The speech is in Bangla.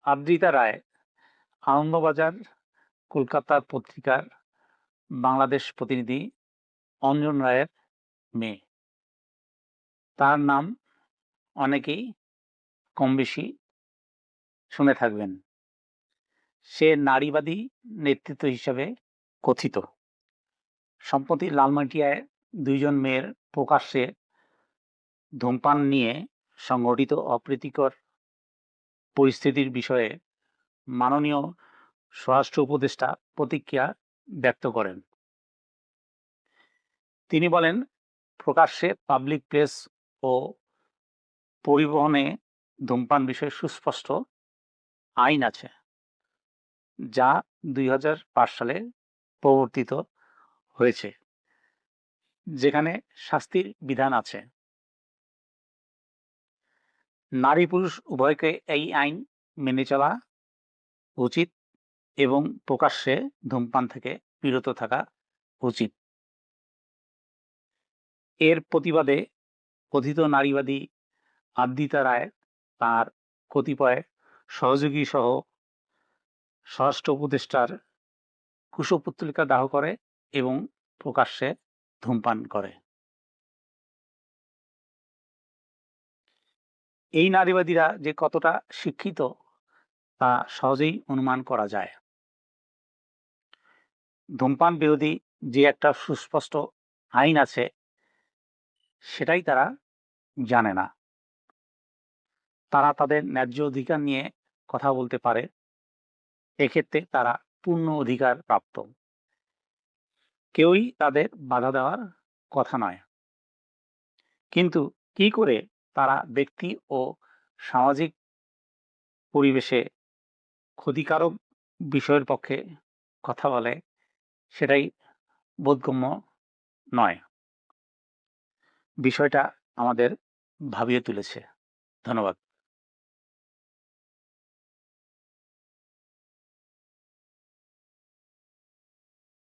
আদ্রিতা রায় আনন্দবাজার কলকাতা পত্রিকার বাংলাদেশ প্রতিনিধি অঞ্জন রায়ের মেয়ে। তার নাম অনেকেই কম বেশি শুনে থাকবেন। সে নারীবাদী নেতৃত্ব হিসেবে কথিত। সম্প্রতি লালমাটিয়ায় দুইজন মেয়ের প্রকাশ্যে ধূমপান নিয়ে সংঘটিত অপ্রীতিকর পরিস্থিতির বিষয়ে মাননীয় স্বরাষ্ট্র উপদেষ্টা প্রতিক্রিয়া ব্যক্ত করেন। তিনি বলেন, প্রকাশ্যে পাবলিক প্লেস ও পরিবহনে ধূমপান বিষয়ে সুস্পষ্ট আইন আছে, যা 2005 সালে প্রবর্তিত হয়েছে, যেখানে শাস্তির বিধান আছে। নারী পুরুষ উভয়কে এই আইন মেনে চলা উচিত এবং প্রকাশ্যে ধূমপান থেকে বিরত থাকা উচিত। এর প্রতিবাদে কথিত নারীবাদী আদ্রিতা রায় তার কতিপয় সহযোগী সহ স্বরাষ্ট্র উপদেষ্টার কুশপুত্তলিকা দাহ করে এবং প্রকাশ্যে ধূমপান করে। এই নারীবাদীরা যে কতটা শিক্ষিত তা সহজেই অনুমান করা যায়। ধূমপান বিরোধী যে একটা সুস্পষ্ট আইন আছে, সেটাই তারা জানে না। তারা তাদের ন্যায্য অধিকার নিয়ে কথা বলতে পারে, এক্ষেত্রে তারা পূর্ণ অধিকার প্রাপ্ত। কেউই তাদের বাধা দেওয়ার কথা নয়। কিন্তু কি করে তারা ব্যক্তি ও সামাজিক পরিবেশে ক্ষতিকারক বিষয়ের পক্ষে কথা বলে, সেটাই বোধগম্য নয়। বিষয়টা আমাদের ভাবিয়ে তুলেছে। ধন্যবাদ।